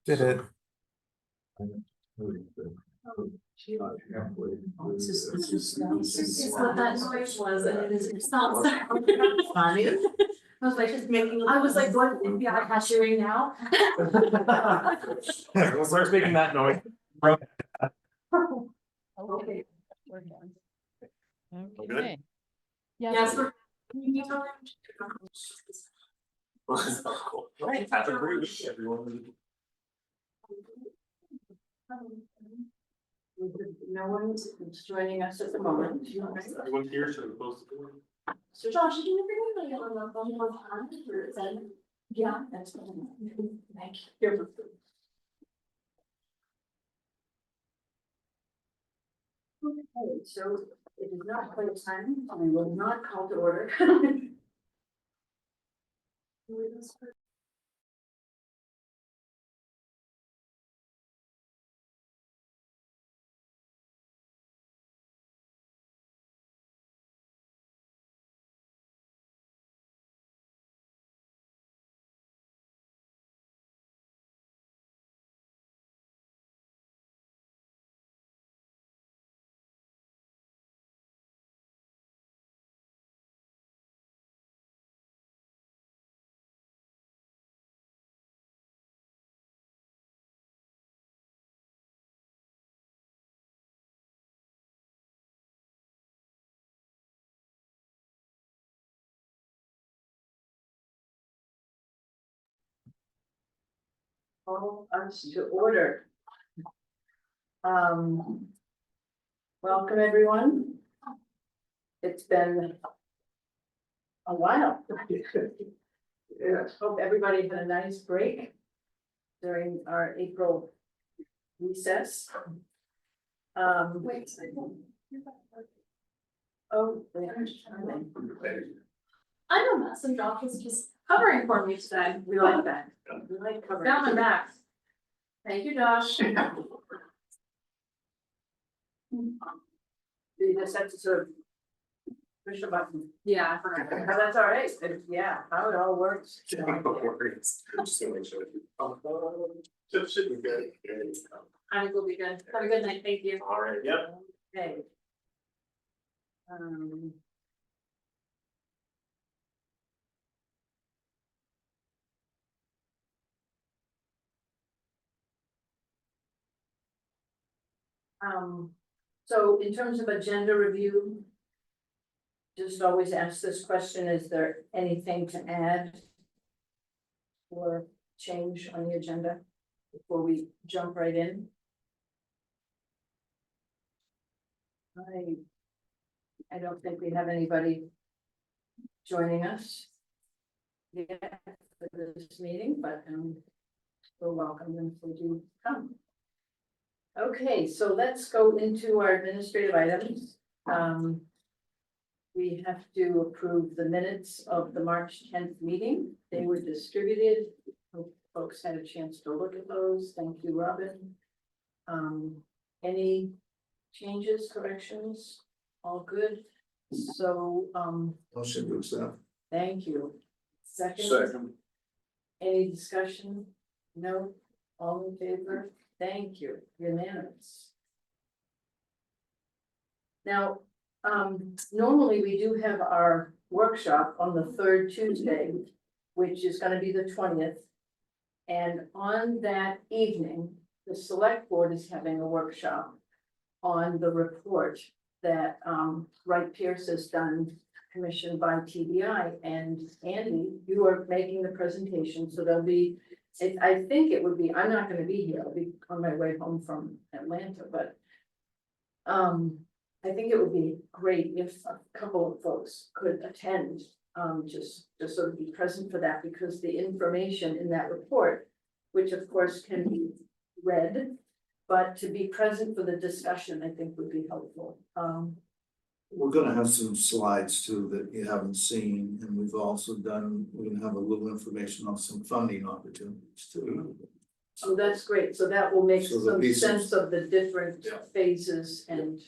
Did it? This is what that noise was, and it is, it's not funny. I was like, just making, I was like, what, yeah, I'm cashiering now? Everyone starts making that noise. Okay. We're done. good? Okay. Yes, we're. Right, have a great week, everyone. No one's joining us at the moment. Everyone here should have closed the door. So Josh, did you bring anybody on the phone or is that? Yeah, that's fine. Thank you. Okay, so it is not quite time, I will not call to order. Call us to order. Welcome, everyone. It's been a while. Yes, hope everybody had a nice break during our April recess. Wait a second. Oh, yeah. I know that some Josh was just covering for me today. We like that. We like covering. Down my back. Thank you, Josh. We just have to sort of push a button. Yeah, I forgot. Oh, that's all right. Yeah, how it all works. No worries. I'm just gonna make sure. Should be good. I think we'll be good. Have a good night. Thank you. All right, yep. Okay. So in terms of agenda review, just always ask this question, is there anything to add or change on the agenda before we jump right in? I don't think we have anybody joining us yet for this meeting, but we'll welcome them if they do come. Okay, so let's go into our administrative items. We have to approve the minutes of the March 10th meeting. They were distributed. Hope folks had a chance to look at those. Thank you, Robin. Any changes, corrections? All good? So, Motion to accept. thank you. Second? Any discussion? No? All in favor? Thank you. Unanimous. Now, normally we do have our workshop on the third Tuesday, which is gonna be the 20th. And on that evening, the select board is having a workshop on the report that Wright Pierce has done, commissioned by TBI. And Andy, you are making the presentation, so there'll be, I think it would be, I'm not gonna be here, I'll be on my way home from Atlanta, but I think it would be great if a couple of folks could attend, just sort of be present for that, because the information in that report, which of course can be read, but to be present for the discussion, I think would be helpful. We're gonna have some slides too that you haven't seen, and we're gonna have a little information on some funding opportunities too. So that's great, so that will make So there'll some be some- sense of the different Yeah. phases and.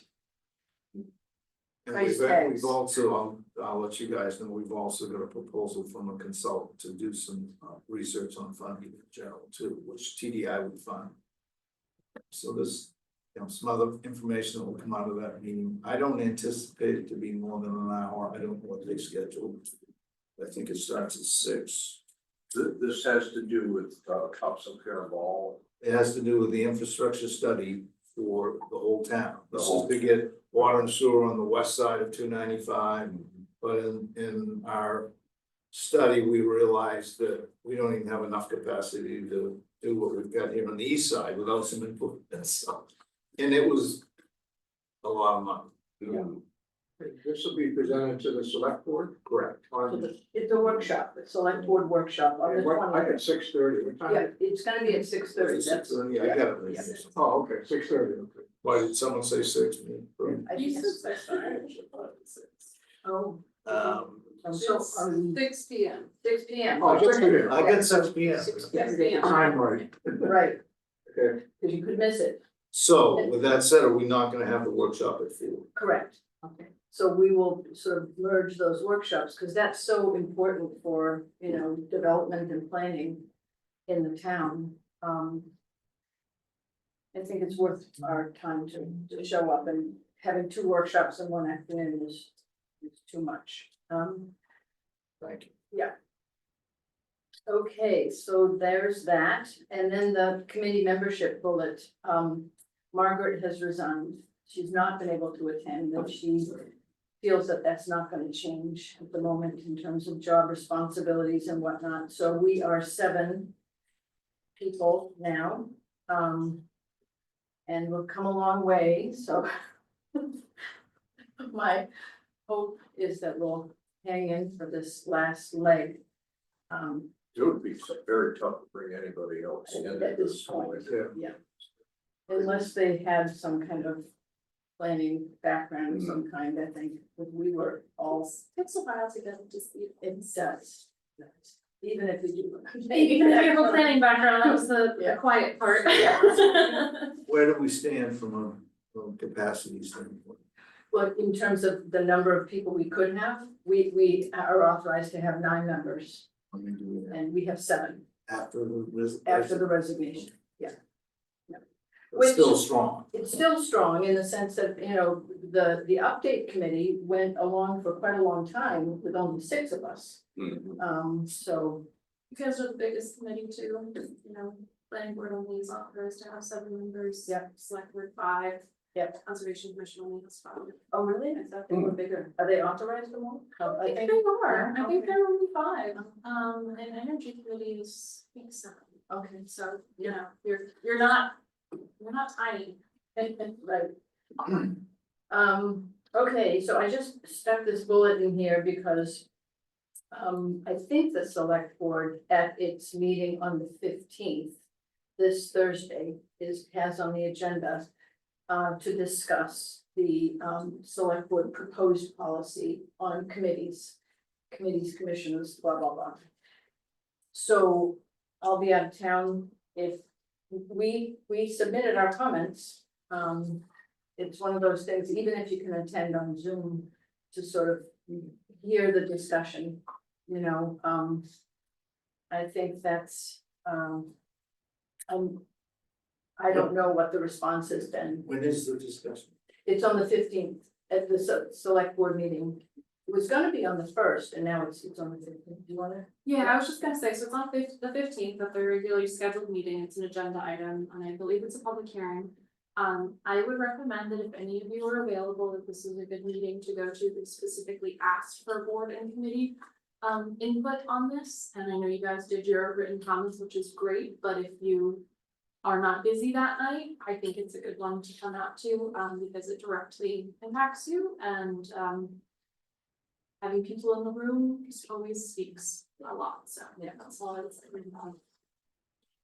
And Price we've tags. also, I'll let you guys know, we've also got a proposal from a consultant to do some research on funding in general too, which TDI would fund. So there's, some other information that will come out of that meeting. I don't anticipate it to be more than an hour. I don't know what they scheduled. I think it starts at 6. This has to do with Topsham Care Ball. It has to do with the infrastructure study for the whole town. This is whole- to get water and sewer on the west side of 295. But in our study, we realized that we don't even have enough capacity to do what we've got here on the east side without some input and stuff. And it was a lot of money. This will be presented to the select board? Correct. It's a workshop, a select board workshop on the 20th. 6:30, what Yeah, it's gonna be at 6:30, that's, Yeah, I got it. right Yeah. here. Oh, okay, 6:30, okay. Why did someone say 6? I think it's, oh. So, are we, 6 P.M. 6 p.m. Oh, just Right. here. I got 6 p.m. 6 Yes, p.m. Time right. Right, Okay. because you could miss it, So with that said, are we not gonna have the workshop at 4? correct, okay. So we will sort of merge those workshops, because that's so important for, development and planning in the town. I think it's worth our time to show up, and having 2 workshops in one afternoon is too much. Thank you. Okay, so there's that, and then the committee membership bullet, Margaret has resigned. She's not been able to attend, and she feels that that's not gonna change at the moment in terms of job responsibilities and whatnot, so we are 7 people now. And we've come a long way, so my hope is that we'll hang in for this last leg. It would be very tough to bring anybody else in At at this this point, point. yeah. Unless they had some kind of planning background of some kind, I think, but we were all, Takes a while to get up to speed. it does. Even if we do. Even if you have a planning background, that was the Yeah. quiet part. Where do we stand from a capacity standpoint? Well, in terms of the number of people we could have, we are authorized to have 9 members, I mean, do we have and we have 7 after the after the resignation. It's still strong. It's still strong in the sense that, the update committee went along for quite a long time with only 6 of us. So, You guys are the biggest committee too, planning board only is authorized to have 7 members. Yep. Select board 5. Yep. Conservation commission only has 5. oh, really? I thought they were bigger. Are they authorized them all? I think they are, I think Okay. there are only 5, and energy committee is, I think 7, Okay, so, you're not tiny. right. Okay, so I just stuck this bullet in here because I think the select board at its meeting on the 15th, this Thursday, has on the agenda to discuss the select board proposed policy on committees, commissioners, blah, blah, blah. So I'll be out of town. If we submitted our comments, it's one of those things, even if you can attend on Zoom to sort of hear the discussion, I think that's, I don't know what the response has been. When is the discussion? It's on the 15th at the select board meeting. It was gonna be on the 1st, and now it's on the 15th. Do you wanna? Yeah, I was just gonna say, so it's on the 15th of the regularly scheduled meeting, it's an agenda item, and I believe it's a public hearing. I would recommend that if any of you are available, that this is a good meeting to go to, we specifically asked for board and committee input on this, and I know you guys did your written comments, which is great, but if you are not busy that night, I think it's a good one to come out to, because it directly impacts you, and having people in the room just always speaks a lot, so yeah, that's all I would say.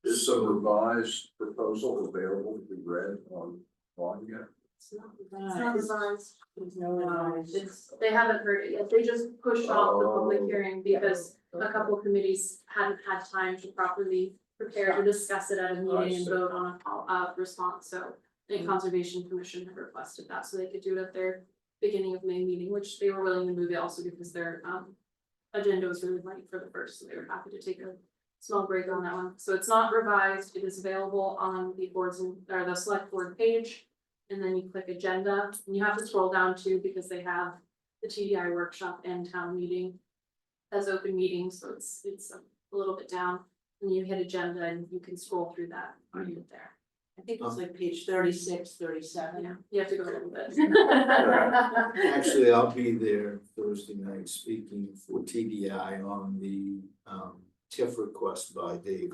Is a revised proposal available to be read online yet? It's not revised. There's no one. They haven't heard it yet, they just pushed off the public Oh. hearing because a couple committees hadn't had time to properly prepare to discuss it at a meeting and see. vote on a response, so the conservation commission had requested that, so they could do it at their beginning of May meeting, which they were willing to move it also because their agenda was really light for the first, so they were happy to take a small break on that one. So it's not revised, it is available on the boards or the select board page. And then you click agenda, and you have to scroll down too, because they have the TDI workshop and town meeting as open meetings, so it's a little bit down. And you hit agenda and you can scroll through that when you get there. I think it's like page 36, 37. Yeah, you have to go a little bit. Actually, I'll be there Thursday night speaking for TDI on the TIF request by Dave.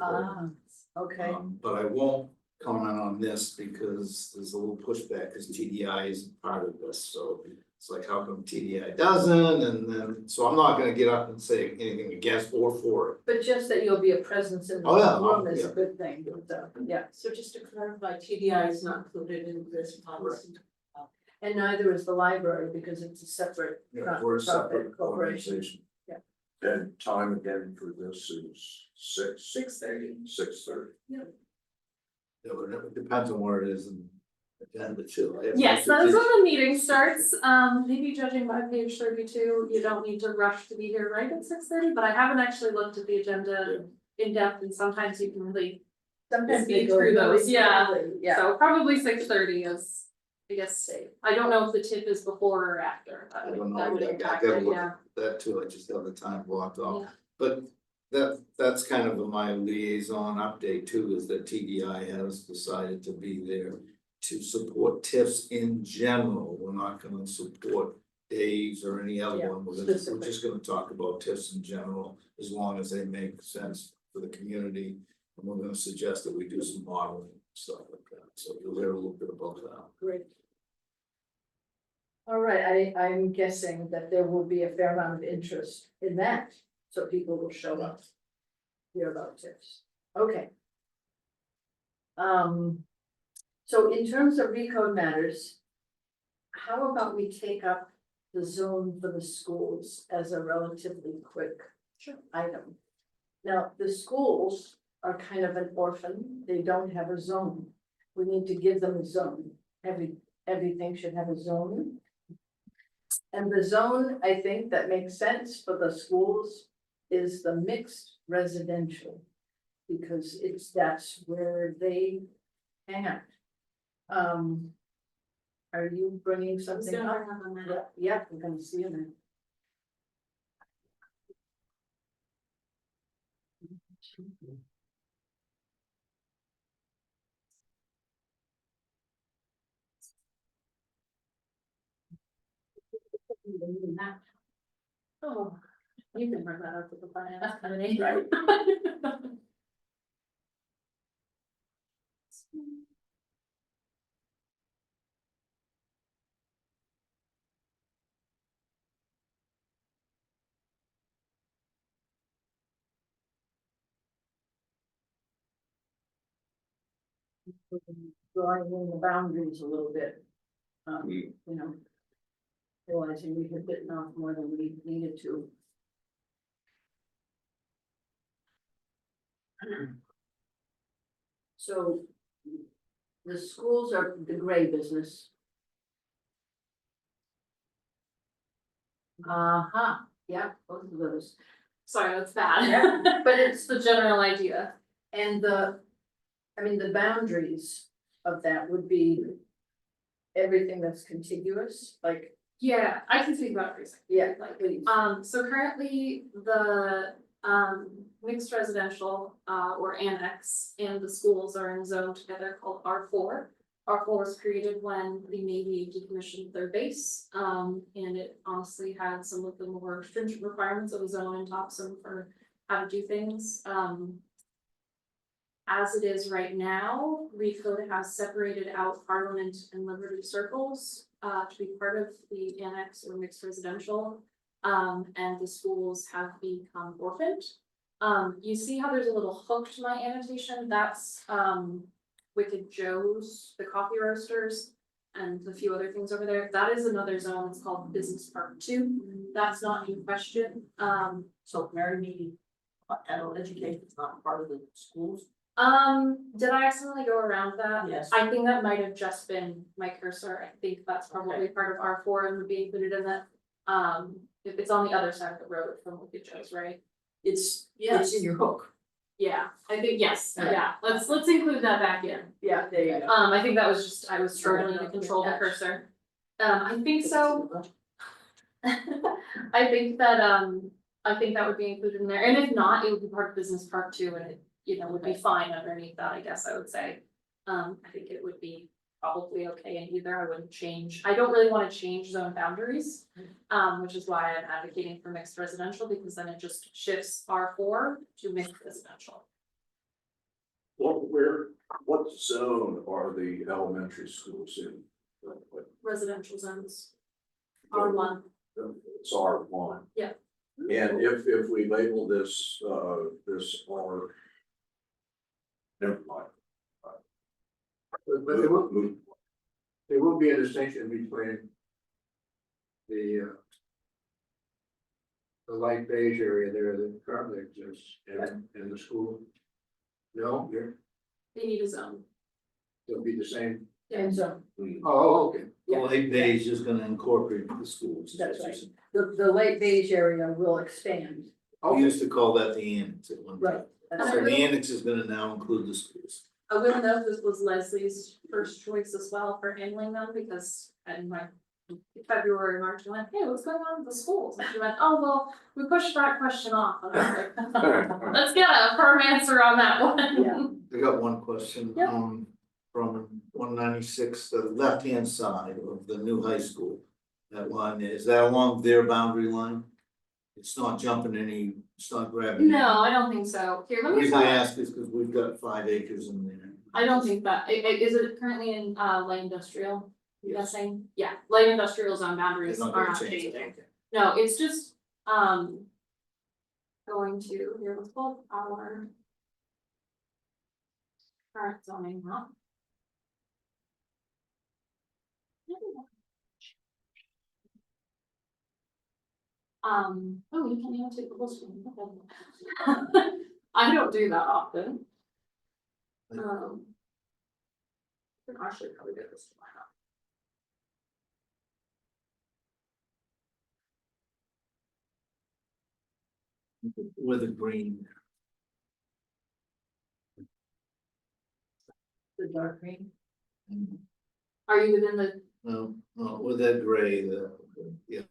Okay, But I won't comment on this because there's a little pushback because TDI isn't part of this, so it's like, how come TDI doesn't? And then, so I'm not gonna get up and say anything against or for it. but just that you'll be a presence in the Oh, yeah, room is a yeah. good thing, yeah. So just to clarify, TDI is not included in this policy. And neither is the library because it's a separate. We're a separate corporation. organization. And time again for this is 6:30. 6:30. Yeah, but it depends on where it is and agenda too. I have Yes, no that is when expectation. the meeting starts, maybe judging by page 32, you don't need to rush to be here right at 6:30, but I haven't actually looked at the agenda in depth, and sometimes you can really, Sometimes they Speed go through really those, yeah. quickly, yeah. so probably 6:30 is, I guess, safe. I don't know if the tip is before or after, I but don't know, that would I impact gotta it, look yeah. at that too, I just have the time blocked off. Yeah. But that's kind of my liaison update too, is that TDI has decided to be there to support TIFs in general. We're not gonna support Dave's or any other Yeah, one, we're specific. just gonna talk about TIFs in general, as long as they make sense for the community. And we're gonna suggest that we do some modeling and stuff like that, so you'll hear a little bit about that. Great. All right, I'm guessing that there will be a fair amount of interest in that, so people will show up. Hear about tips, okay. So in terms of recode matters. How about we take up the zone for the schools as a relatively quick item? Now, the schools are kind of an orphan, they don't have a zone. We need to give them a zone, everything should have a zone. And the zone, I think that makes sense for the schools is the mixed residential. Because that's where they hang out. Are you bringing something up? Yeah, we're gonna see in there. Oh, you can bring that up with the finance committee, right? Drawing in the boundaries a little bit. You know. Realizing we had bitten off more than we needed to. So. The schools are the gray business. Yeah, both of those. Sorry, that's bad. Yeah. But it's the general idea. And the boundaries of that would be. Everything that's contiguous, like, Yeah, I can speak about it for a second. yeah, like, please. So currently the mixed residential or annex and the schools are in a zone together called R4. R4 was created when the Navy decommissioned their base, and it honestly had some of the more stringent requirements of a zone in Topsham for how to do things. As it is right now, Recode has separated out Parliament and Liberty Circles to be part of the annex or mixed residential. And the schools have become orphaned. You see how there's a little hook to my annotation? That's Wicked Joe's, the coffee roasters, and a few other things over there. That is another zone. It's called Business Park 2. That's not in question. So Mary Mead, adult education is not part of the schools. Did I accidentally go around that? Yes. I think that might have just been my cursor, I think that's probably part of R four and would be included in that. If it's on the other side of the road from Wicked Joe's, right? It's in your hook. Yeah, I think, yes, yeah, let's include that back in. Yeah, there you go. I think that was just, I was struggling to control the cursor. I think so. I think that would be included in there, and if not, it would be part of business park too, and it, would be fine underneath that, I guess I would say. I think it would be probably okay in either, I wouldn't change, I don't really wanna change zone boundaries. Which is why I'm advocating for mixed residential, because then it just shifts R4 to mixed residential. What zone are the elementary schools in? Residential zones. R1. It's R1. Yeah. And if we label this this R. Never mind. But there will be a distinction between the light beige area there that currently exists in the school. No, They need a zone. it'll be the same. And so, Oh, okay. The light beige is gonna incorporate the schools. is what That's you're right. saying. the light beige area will expand, We used to call that the annex at one time. right? That's So right. the annex is gonna now include the schools. I will note this was Leslie's first choice as well for handling them, because in my February, March, I went, hey, what's going on with the schools? And she went, oh, well, we pushed that question off. And I was like, let's get a firm answer on that one. Yeah. I got one question, Yep. from 196, the left-hand side of the new high school. That line, is that along their boundary line? It's not jumping any, it's not grabbing. No, I don't think so. Here, The let me. reason I pull- ask is because we've got 5 acres in there. I don't think that, is it currently in light industrial, I'm Yes. guessing? Yeah, light industrial zone boundaries They're not are gonna not change it, changing. okay. No, it's just, going to, here, let's pull up our current zoning map. Oh, you can't even take the whole screen. Okay. I don't do that often. I can actually probably get this to my house. With a green. The dark green. Are you within the, No, with that gray, yeah.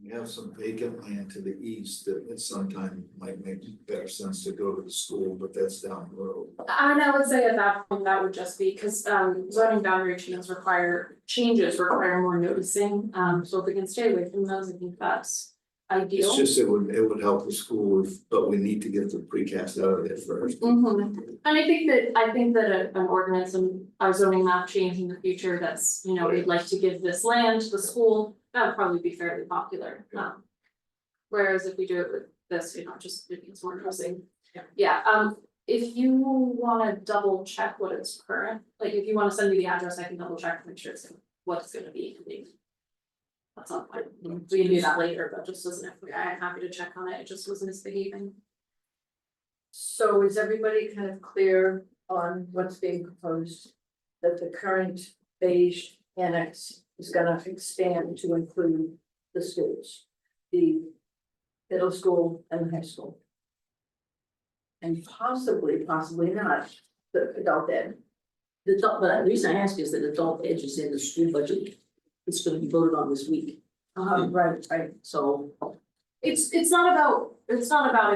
We have some vacant land to the east that at some time might make better sense to go to the school, but that's down the road. and I would say at that point, that would just be, because zoning boundary changes require more noticing, so if we can stay away from those, I think that's ideal. It's just, it would help the school, but we need to get the precast out of there first. Mhm. And I think that an ordinance and a zoning map change in the future that's, we'd like to give this land to the school, that would probably be fairly popular. Whereas if we do it with this, just it needs more noticing. Yeah, if you wanna double check what it's current, like if you wanna send me the address, I can double check to make sure it's what it's gonna be. That's not fine, we can do that later, but just as an FYI, I'm happy to check on it, it just was misbehaving. So is everybody kind of clear on what's being proposed? That the current beige annex is gonna expand to include the schools, the middle school and the high school. And possibly not, the adult ed. But the reason I ask is that adult ed is in the school budget. It's gonna be voted on this week, Right, so. It's not about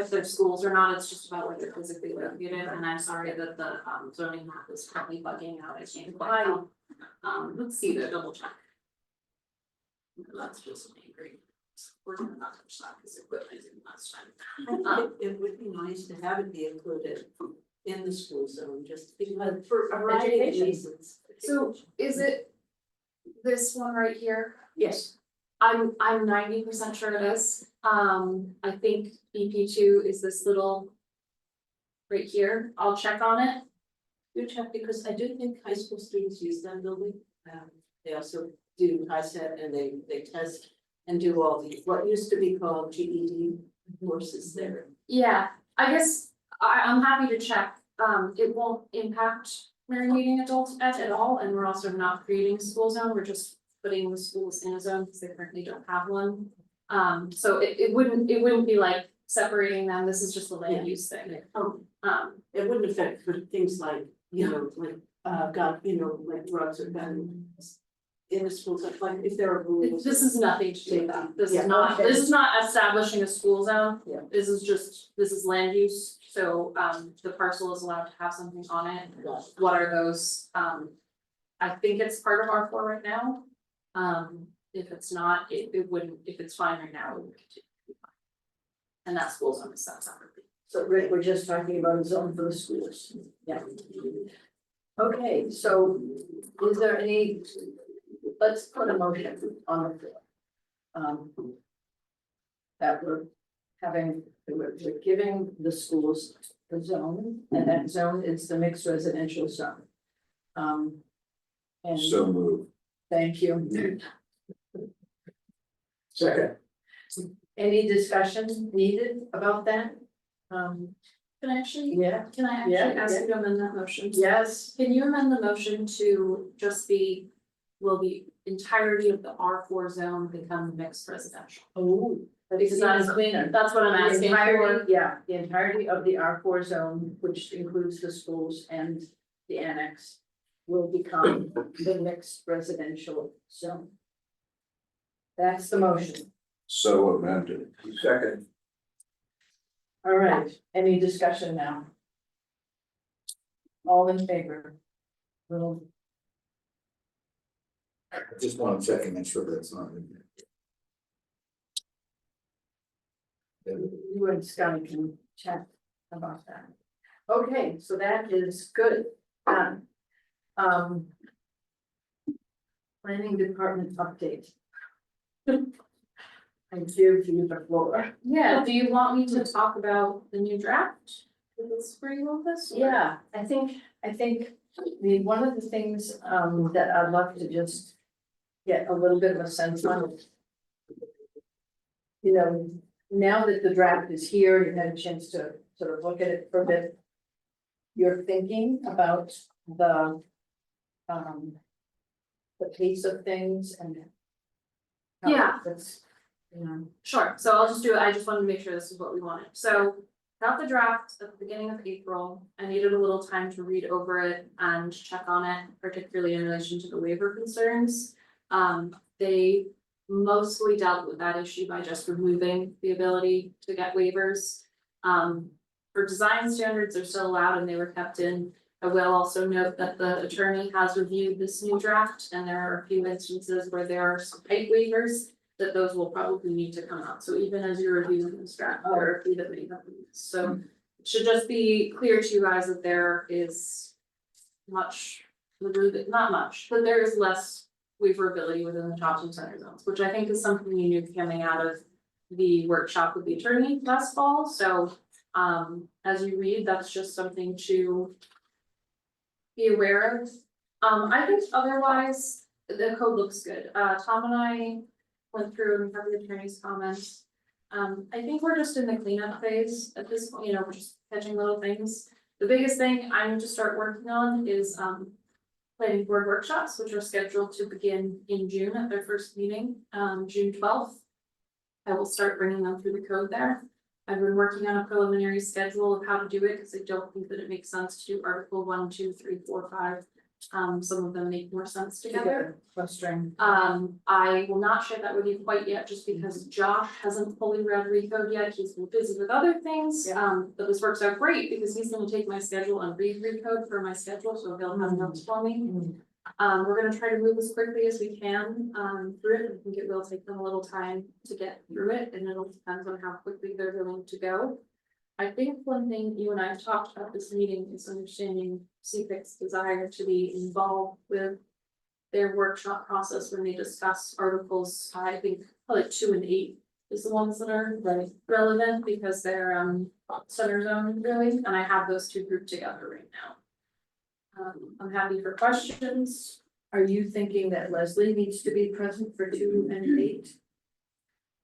if they're schools or not, it's just about where they're physically located, and I'm sorry that the zoning map is probably bugging out, I can't quite tell. Let's see the double check. That's just angry. we're gonna not touch that because equipment didn't last time. I think it would be nice to have it be included in the school zone, just because For a variety of education reasons. reasons. So is it this one right here? Yes, I'm 90% sure it is. I think BP2 is this little right here. I'll check on it. Do check, because I do think high school students use that building. They also do HiSET and they test and do all the, what used to be called GED courses there. Yeah, I guess I'm happy to check. It won't impact Marion Meeting Adult Ed at all, and we're also not creating a school zone. We're just putting the schools in a zone because they currently don't have one. So it wouldn't be like separating them. This is just a land use thing. It wouldn't affect for things like, like, like drugs or guns in the schools, like if there are rules. This is nothing to do with that. This Yeah, is not, okay. this is not establishing a school zone. Yeah. This is land use, so the parcel is allowed to have something on it. What are those? I think it's part of R4 right now. If it's not, it wouldn't, if it's fine right now, it would continue to be fine. And that school zone is set separately. So Rick, we're just talking about a zone for the schools. Yeah. Okay, so is there any, let's put a motion on the floor. That we're giving the schools the zone, and that zone is the mixed residential zone. And So move. thank you. Second. Any discussion needed about that? Can I actually Yeah, ask you to amend that motion? yes, Can you amend the motion to just be, will the entirety of the R4 zone become mixed residential? oh, that's Because even that's cleaner. That's what I'm The asking for. entirety, yeah, the entirety of the R4 zone, which includes the schools and the annex, will become the mixed residential zone. That's the motion. So amended. Second. All right, any discussion now? All in favor? Little, I just want to check and make sure that's not in there. you and Scotty can chat about that. Okay, so that is good. Done. Planning department update. I give you the floor. Yeah, do you want me to talk about the new draft? Is this where you want this? or- Yeah, I think, one of the things, that I'd love to just get a little bit of a sense on. You know, now that the draft is here, you had a chance to sort of look at it for a bit. You're thinking about the pace of things and. how Yeah. That's, you know, Sure, so I'll just do it, I just wanted to make sure this is what we wanted, so. Got the draft at the beginning of April, I needed a little time to read over it and check on it, particularly in relation to the waiver concerns. They mostly dealt with that issue by just removing the ability to get waivers. For design standards, they're still allowed and they were kept in. I will also note that the attorney has reviewed this new draft and there are a few instances where there are some height waivers. That those will probably need to come out, so even as you're reviewing this draft, there are a few that may have been used. So it should just be clear to you guys that there is much, not much, but there is less waiverability within the Topsham center zones, which I think is something you knew coming out of the workshop with the attorney last fall, so as you read, that's just something to be aware of. I think otherwise, the code looks good, Tom and I went through and have the attorney's comments. I think we're just in the cleanup phase at this point, we're just catching little things. The biggest thing I need to start working on is planning board workshops, which are scheduled to begin in June at their first meeting, June 12th. I will start bringing them through the code there. I've been working on a preliminary schedule of how to do it, because I don't think that it makes sense to do Article 1, 2, 3, 4, 5. Some of them make more sense together. Frustrating. I will not share that with you quite yet, just because Josh hasn't fully read Recode yet, he's been busy with other things. But this works out great, because he's gonna take my schedule and read Recode for my schedule, so he'll have notes for me. We're gonna try to move as quickly as we can, through it. I think it will take them a little time to get through it, and it'll depend on how quickly they're willing to go. I think one thing you and I have talked about this meeting is understanding CPIC's desire to be involved with their workshop process when they discuss articles. I think probably 2 and 8 is the ones that are relevant because they're center zone really, and I have those two grouped together right now. I'm happy for questions. Are you thinking that Leslie needs to be present for 2 and 8?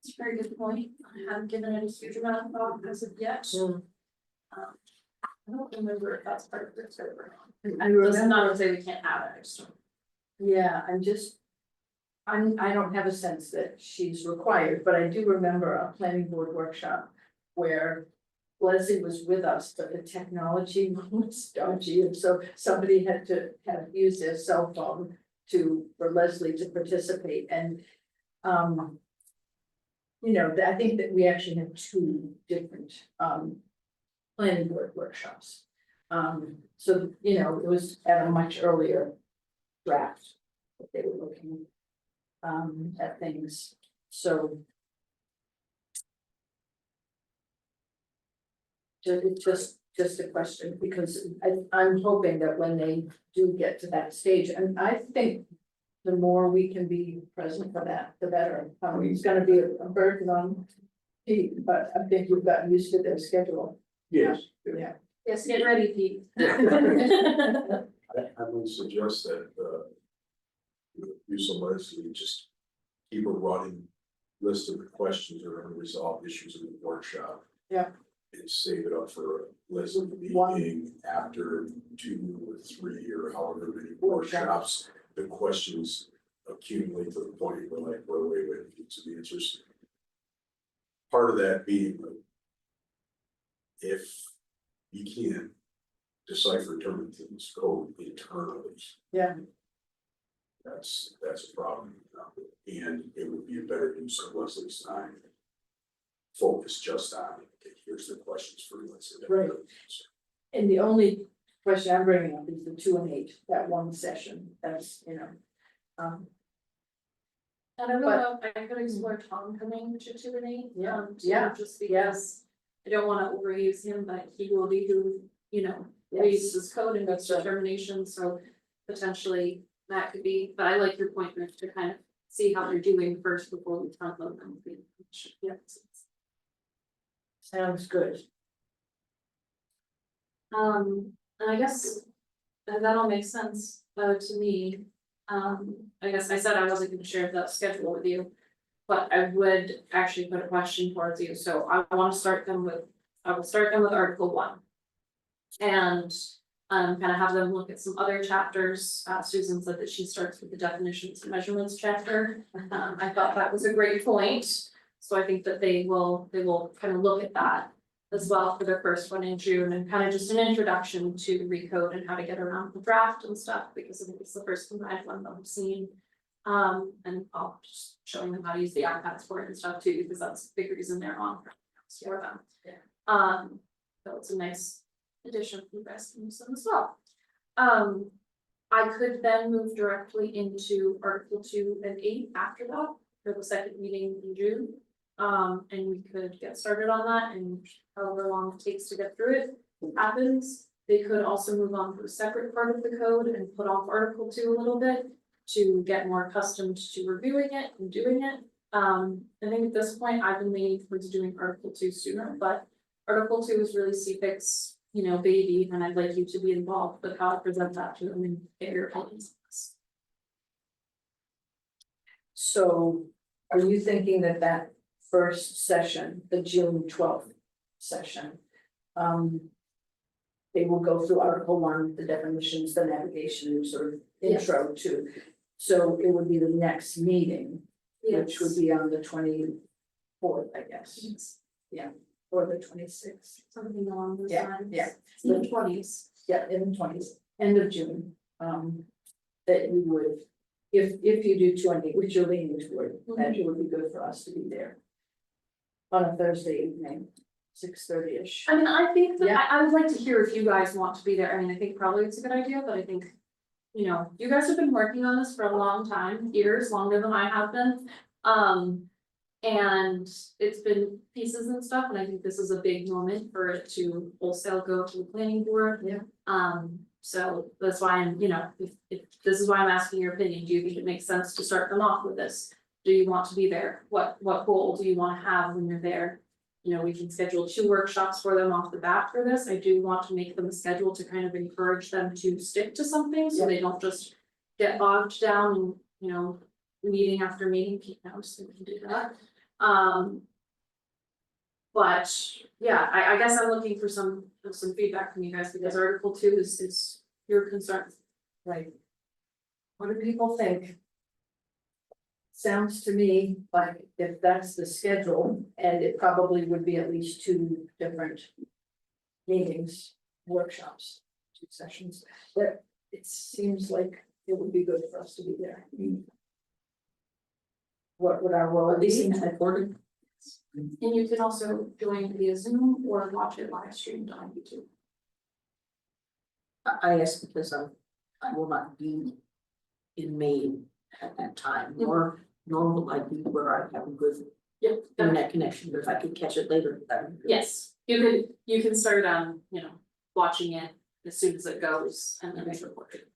It's a very good point. I haven't given it a huge amount of thought as of yet. I don't remember if that's part of the server. I Doesn't remember, not say we can't have it, I just don't. yeah, I don't have a sense that she's required, but I do remember a planning board workshop where Leslie was with us, but the technology was dodgy, and so somebody had to have used their cell phone for Leslie to participate, and you know, I think that we actually have 2 different planning board workshops. So, you know, it was at a much earlier draft that they were looking at things, so. It's just a question, because I'm hoping that when they do get to that stage, and I think the more we can be present for that, the better. It's gonna be a burden on Pete, but I think we've gotten used to their schedule. Yes. Yeah. Yes, get ready, Pete. I would suggest that, use of Leslie, just keep a running list of the questions or unresolved issues in the workshop. Yeah. And save it up for a Leslie One. meeting after 2 or 3 or however many Workshops. workshops. The questions accumulate to the point where like, wait, need some answers. Part of that being, like, if you can't decipher Turlington's code internally. Yeah. That's a problem, and it would be a better use of Leslie's time. Focus just on, okay, here's the questions for Leslie. Right. And the only question I'm bringing up is the 2 and 8, that one session, that's, you know. And I don't know if I could explore Tom coming to 2 and 8. Yeah, too, yeah, just because I don't wanna overuse him, but he will be who, you know, reads his code and makes That's right. determinations, so potentially that could be, but I like your point, Rich, to kind of see how they're doing first before we front load them. Yeah. Sounds good. And I guess that all makes sense, to me. I guess I said I wasn't gonna share that schedule with you. But I would actually put a question towards you, so I will start them with Article 1. And kind of have them look at some other chapters. Susan said that she starts with the definitions and measurements chapter. I thought that was a great point. So I think that they will kind of look at that as well for their first one in June, and kind of just an introduction to recode and how to get around the draft and stuff, because I think it's the first combined one that I've seen. And I'll just showing them how to use the iPads for it and stuff too, because that's a big reason they're on for them. Yeah. So it's a nice addition for you guys to use them as well. I could then move directly into Article 2 and 8 after that, for the second meeting in June. And we could get started on that, and however long it takes to get through it happens. They could also move on to a separate part of the code and put off Article 2 a little bit to get more accustomed to reviewing it and doing it. I think at this point, I've been leaning towards doing Article 2 sooner, but Article 2 is really CPIC's, you know, baby, and I'd like you to be involved with how I present that to them and get your opinions. So are you thinking that first session, the June 12th session, they will go through Article 1, the definitions, the navigation, sort of intro to, so it would be the next meeting, which would be on the 24th, I guess. Yes. Yeah, or the 26th. Something along those Yeah, lines. yeah. In the 20s. Yeah, in the 20s, end of June, that you would, if you do 2 and 8, which you're leaning toward, that it would be good for us to be there. On a Thursday evening, 6:30ish. I mean, I think that Yeah. I would like to hear if you guys want to be there. I mean, I think probably it's a good idea, but I think you know, you guys have been working on this for a long time, years longer than I have been. And it's been pieces and stuff, and I think this is a big moment for it to wholesale go to the planning board. Yeah. So that's why I'm, you know, if this is why I'm asking your opinion, do you think it makes sense to start them off with this? Do you want to be there? What goal do you wanna have when you're there? You know, we can schedule 2 workshops for them off the bat for this. I do want to make them a schedule to kind of encourage them to stick to something, so they don't just get bogged down and, you know, meeting after meeting, so we can do that. But yeah, I guess I'm looking for some feedback from you guys, because Article 2 is your concern. Right. What do people think? Sounds to me like if that's the schedule, and it probably would be at least 2 different meetings, workshops, 2 sessions, that it seems like it would be good for us to be there. What would our role Are these be? things recorded? And you can also join via Zoom or watch it live streamed on YouTube. I ask because I will not be in Maine at that time, nor will I be where I have a good Yep. internet connection, but if I could catch it later, that would be good. Yes, you can start you know, watching it as soon as it goes and then it's recorded.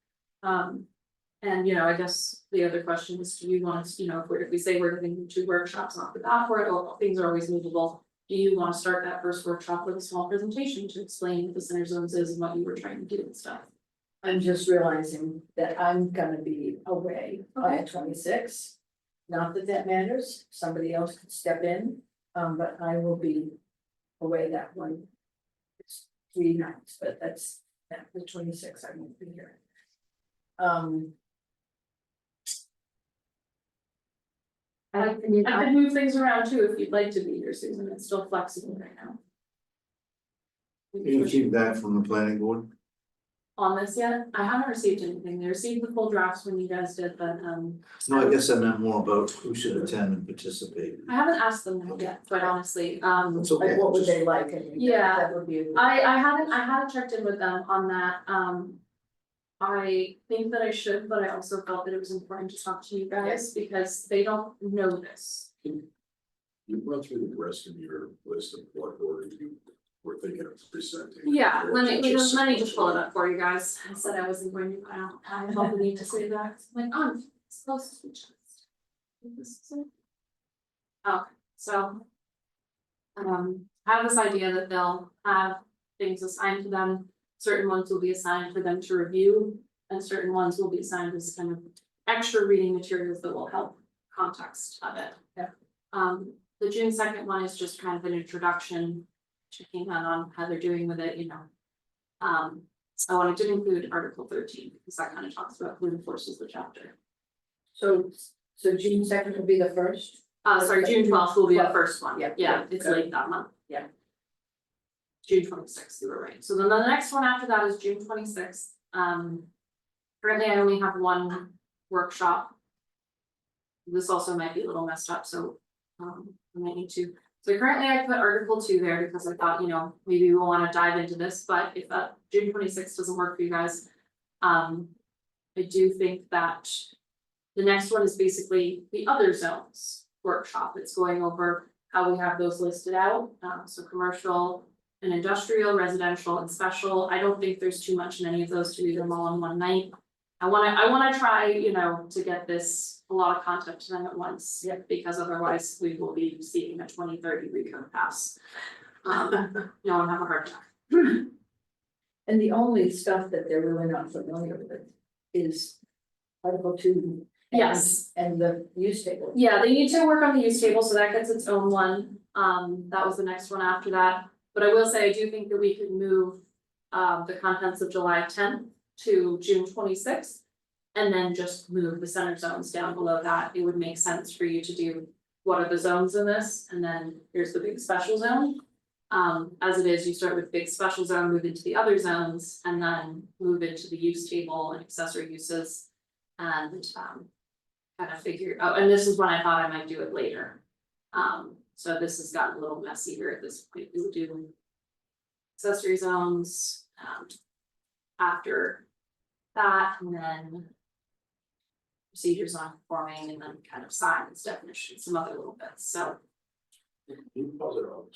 And you know, I guess the other question is, do you want us, you know, if we say we're doing 2 workshops off the bat for it, well, things are always movable. Do you want to start that first workshop with a small presentation to explain what the center zones is and what you were trying to do and stuff? I'm just realizing that I'm gonna be away on Okay. the 26th. Not that that matters, somebody else could step in, but I will be away that one. It's 3 nights, but that's the 26th, I won't be here. I can move things around too if you'd like to be here, Susan, it's still flexible right now. Any feedback from the planning board? On this yet, I haven't received anything, they received the full drafts when you guys did, but No, I guess I meant more about who should attend and participate. I haven't asked them that yet, quite honestly, It's okay. Like, what would they like? I mean, Yeah. That would be. a good- I haven't checked in with them on that, I think that I should, but I also felt that it was important to talk to you guys, because they don't know this. You run through the rest of your list of what order you were thinking of presenting. Yeah, Or let me just- just pull it up for you guys, I said I wasn't going to, I felt the need to say that, like, I'm supposed to be just. This is it. Okay, so. I have this idea that they'll have things assigned to them, certain ones will be assigned for them to review. And certain ones will be assigned as kind of extra reading materials that will help context of it. Yeah. The June 2nd one is just kind of an introduction, checking on how they're doing with it, you know. I wanted to include Article 13, because that kind of talks about who enforces the chapter. So June 2nd will be the first? Sorry, June 12th will be the 12th. first one, Yeah. yeah, it's Okay. late that month. Yeah. June 26th, you were right, so then the next one after that is June 26th, currently I only have 1 workshop. This also might be a little messed up, so, I might need to, so currently I put Article 2 there because I thought, you know, maybe we'll wanna dive into this, but if that June 26th doesn't work for you guys. I do think that the next one is basically the other zones workshop. It's going over how we have those listed out, so commercial and industrial, residential and special. I don't think there's too much in any of those to read them all in one night. I wanna try, you know, to get this, a lot of content to them at once. Yeah. Because otherwise we will be seeing a 2030 recode pass. No, I'm having a hard time. And the only stuff that they're really not familiar with is Article 2. Yes. And the use table. Yeah, they need to work on the use table, so that gets its own one. That was the next one after that. But I will say, I do think that we could move the contents of July 10th to June 26th. And then just move the center zones down below that. It would make sense for you to do, what are the zones in this? And then here's the big special zone. As it is, you start with big special zone, move into the other zones, and then move into the use table and accessory uses. And kind of figure, oh, and this is when I thought I might do it later. So this has gotten a little messy here at this point. We would do accessory zones after that, and then procedures on forming, and then kind of signs, definitions, some other little bits, so. You pause it out.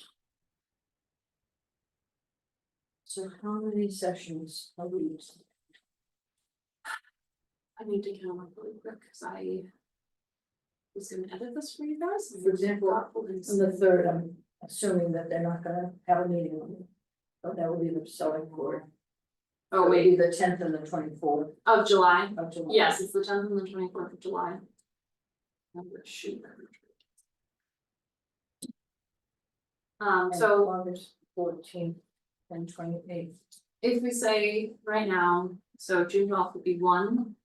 So how many sessions a week? I need to count up really quick, cause I was gonna edit this for you guys. and For example, got pulled into On the third, I'm assuming that they're not gonna have a meeting on it. But that will be the select board. Oh, wait, It'll be the 10th and the 24th of July, of July. yes, it's the 10th and the 24th of July. Shoot. And So August 14th and 28th. if we say right now, so June 12th would be 1.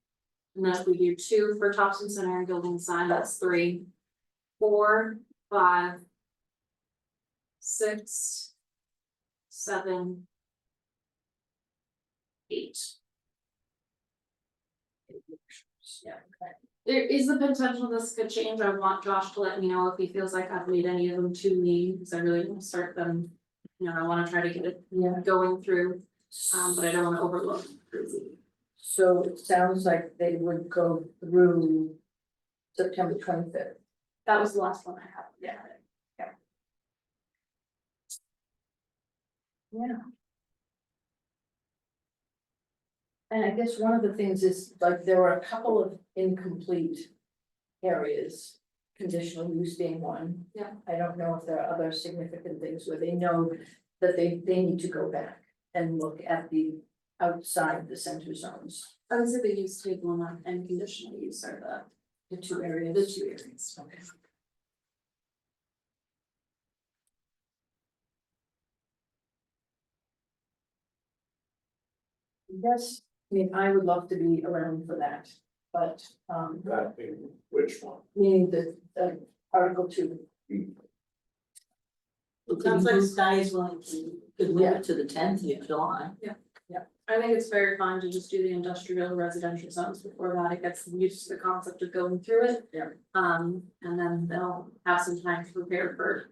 And then if we do 2 for Topsham Center and building sign, that's 3. 4, 5. 6. 7. 8. Yeah, okay. There is the potential this could change. I want Josh to let me know if he feels like I've made any of them too lean, because I really want to start them. You know, I want to try to get it Yeah. going through, but I don't want to overload. So it sounds like they would go through September 25th. That was the last one I had. Yeah. Yeah. And I guess one of the things is, like, there were a couple of incomplete areas, conditional use being one. Yeah. I don't know if there are other significant things where they know that they need to go back and look at the outside the center zones, I would say the use table and conditional use are the two areas. the 2 areas. Okay. Yes, I mean, I would love to be around for that, but, That being which one? meaning the Article 2. It sounds like Sky is willing to, could move Yeah. it to the 10th of July. I think it's very fine to just do the industrial residential zones before that. It gets them used to the concept of going through it. Yeah. And then they'll have some time to prepare for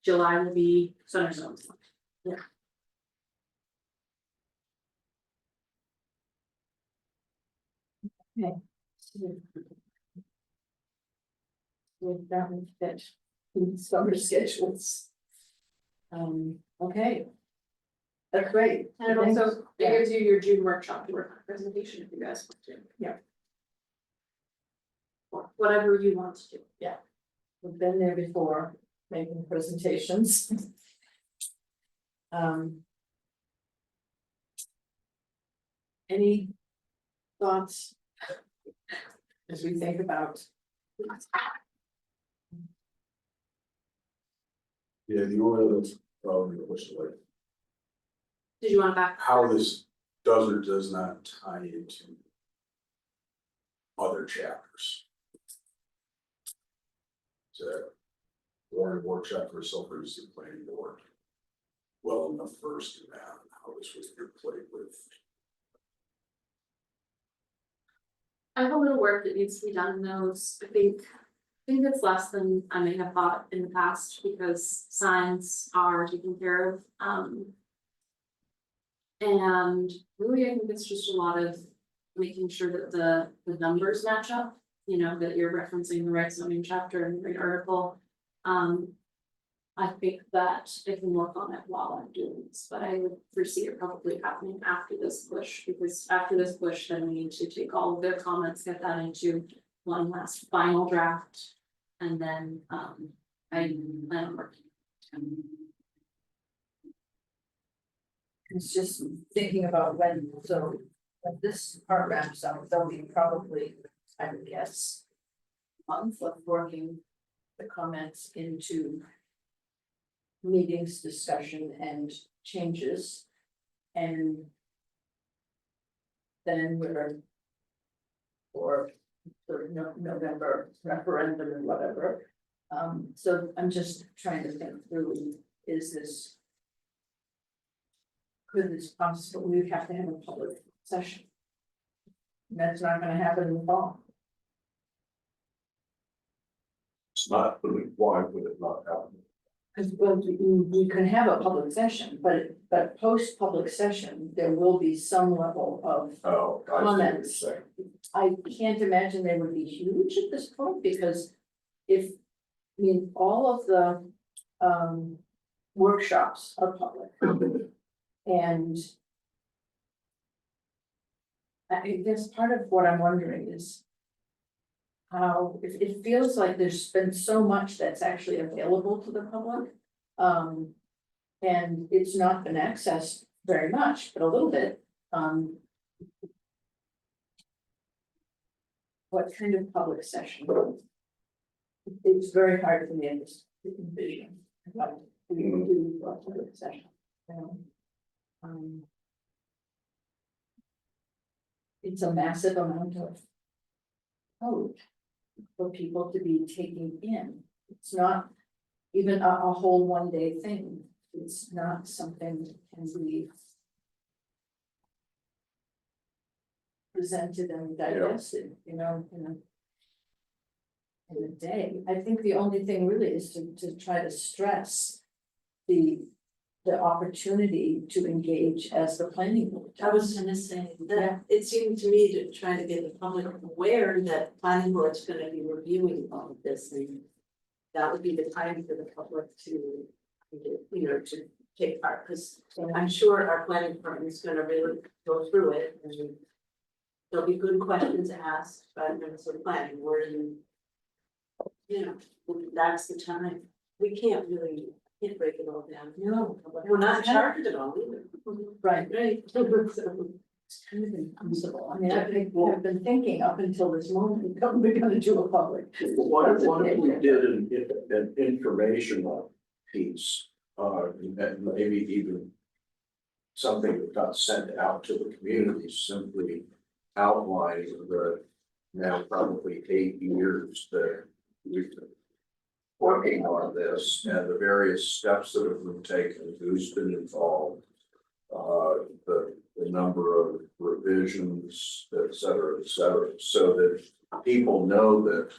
July will be center zones. With that one fit in summer schedules. Okay. That's great. And it also, it gives you your June workshop to work on presentation if you guys want to. Yeah. Or whatever you want to do. We've been there before, making presentations. Any thoughts? As we think about, Yeah, the only other problem was like Did you want to back? how this does or does not tie into other chapters. So, warrant workshop for self-registered planning board. Well enough first in that, how this was played with. I have a little work that needs to be done in those. I think it's less than I may have thought in the past because signs are taken care of. And really, I think it's just a lot of making sure that the numbers match up, you know, that you're referencing the right zoning chapter and the right article. I think that I can work on it while I'm doing this, but I would foresee it probably happening after this push, because after this push, then we need to take all of their comments, get that into one last final draft. And then, I plan on working. it's just thinking about when this part wraps up, there'll be probably, I would guess. Month of working the comments into meetings, discussion and changes. And then we're for November referendum and whatever. So I'm just trying to think through, is this, could this possible, we have to have a public session? That's not gonna happen in the fall. It's not, why would it not happen? Because, well, we can have a public session, but post-public session, there will be some level of. Oh, I see what you're Comments. saying. I can't imagine they would be huge at this point, because if, I mean, all of the workshops are public. And I guess part of what I'm wondering is how, it feels like there's been so much that's actually available to the public. And it's not been accessed very much, but a little bit. What kind of public session? It's very hard for me to envision what we would do for a public session. You know? It's a massive amount of code for people to be taking in. It's not even a whole 1 day thing. It's not something that can be presented and digested, you know, in a day. I think the only thing really is to try to stress the opportunity to engage as the planning board. I was gonna say Yeah. that it seemed to me to try to get the public aware that planning board's gonna be reviewing all of this, and that would be the time for the public to, you know, to take part, because I'm sure our planning department is gonna really go through it, and there'll be good questions asked by members of the planning board, and you know, that's the time. We can't break it all down. No. We're not in charge of it all either. Right. Right. So, It's kind of impossible. I mean, I've been thinking up until this moment, we're gonna do a public. What if we did an informational piece, and maybe even something that got sent out to the community, simply outlining the now probably 8 years that we've been working on this and the various steps that have been taken, who's been involved, the number of revisions, et cetera, so that people know that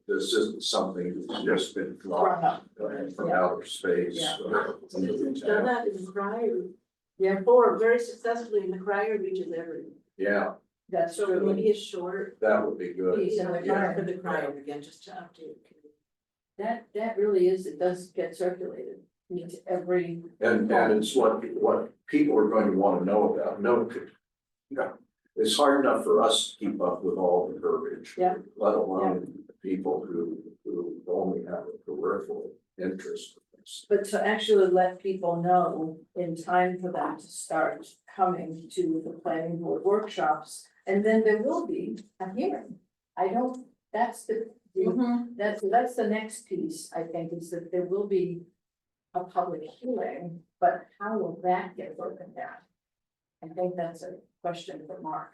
this isn't something that's just been Brought dropped up. from outer space. Yeah. Into the done town. that in Crier. Yeah, or very successfully in the Crier region every. Yeah, That's So true. maybe a short that would be good. piece in the yeah, Crier. for the Crier again, just to update. That really is, it does get circulated into every. And it's what people are going to want to know about, it's hard enough for us to keep up with all the verbiage. Yeah. Let alone people who only have a peripheral interest in this. But to actually let people know in time for them to start coming to the planning board workshops, and then there will be a hearing. That's that's the next piece, I think, is that there will be a public hearing, but how will that get broken down? I think that's a question for Mark.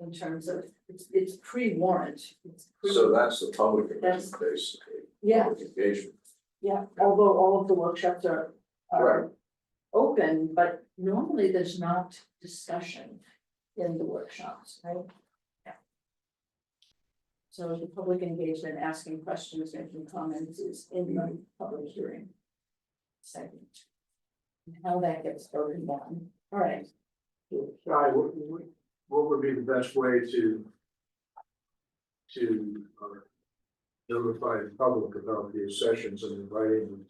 In terms of, it's pre-warrant. So that's the public That's- engagement, basically. Yeah. Public engagement. Yeah, although all of the workshops are Right. open, but normally there's not discussion in the workshops, right? Yeah. So the public engagement, asking questions, making comments is in the public hearing segment. And how that gets broken down, all right. Guy, what would be the best way to notify the public about these sessions and inviting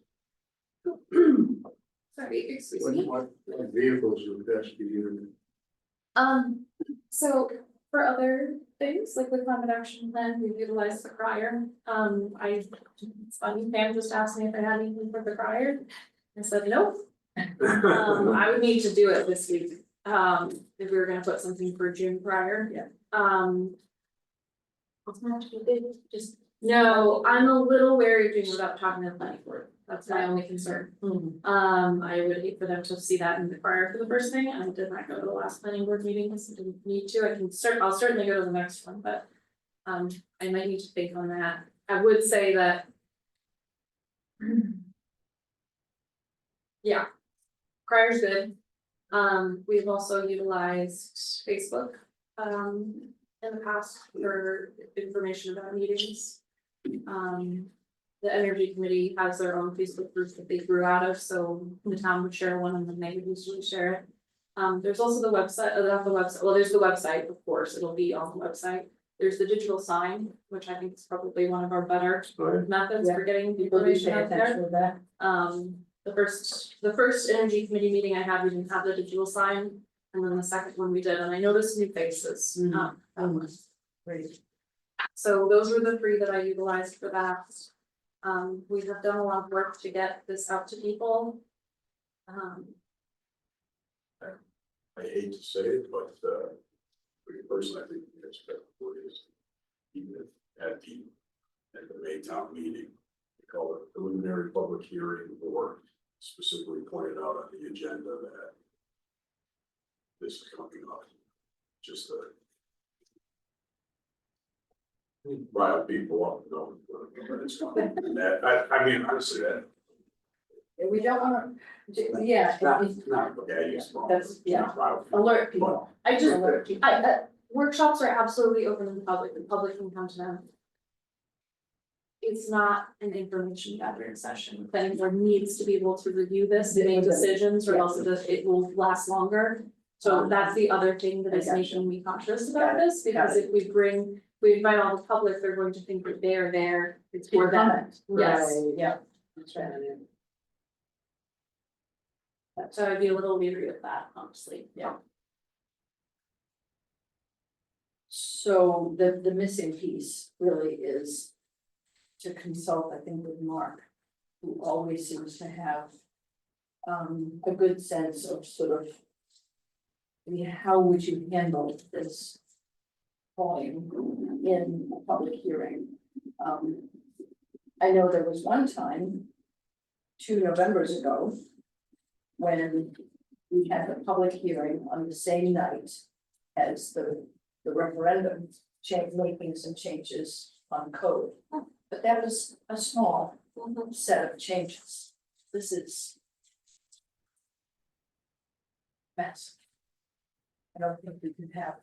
Sorry, excuse me. what vehicles would best be used? So for other things, like the climate action plan, we've utilized the crier. It's funny, Pam just asked me if I had anything for the crier. I said, nope. I would need to do it this week, if we were gonna put something for June prior. Yeah. It's not too big, just. No, I'm a little wary of doing without talking to the planning board. That's my only concern. I would hate for them to see that in the prior for the first thing, and I did not go to the last planning board meeting, because I didn't need to. I'll certainly go to the next one, but I might need to think on that. I would say that. Yeah, Crier's good. We've also utilized Facebook, in the past for information about meetings. the energy committee has their own Facebook group that they grew out of, so the town would share one and then they would usually share it. There's also the website, not the website, well, there's the website, of course, it'll be on the website. There's the digital sign, which I think is probably one of our better methods for getting People do information pay out there. attention to that. The first energy committee meeting I had, we didn't have the digital sign, and then the second one we did, and I noticed new faces. Great. So those were the 3 that I utilized for that. We have done a lot of work to get this out to people. I hate to say it, but, for your person, I think the next step is even at the May town meeting, we call it preliminary public hearing, or specifically pointed out on the agenda that this is coming up, just rile people up, when it's coming. And that, I mean, honestly, that, And we don't wanna, yeah, okay, I use. That's- yeah. Rile people. alert people. I just, Alert people. workshops are absolutely open to the public can come to them. It's not an information gathering session, the planning board needs to be able to review this and make decisions, or else it will last longer. So that's the other thing that is I gotcha. making me cautious about this, because if we invite all the public, they're going to think that they're there, it's for them. Comment. Yes. Right, yeah. That's right. So I'd be a little leery of that, honestly. Yeah. So the missing piece really is to consult, I think, with Mark, who always seems to have a good sense of sort of, I mean, how would you handle this volume in a public hearing? I know there was one time, 2 Novembers ago, when we had a public hearing on the same night as the referendum, making some changes on code. But that was a small set of changes. This is massive. I don't think we can have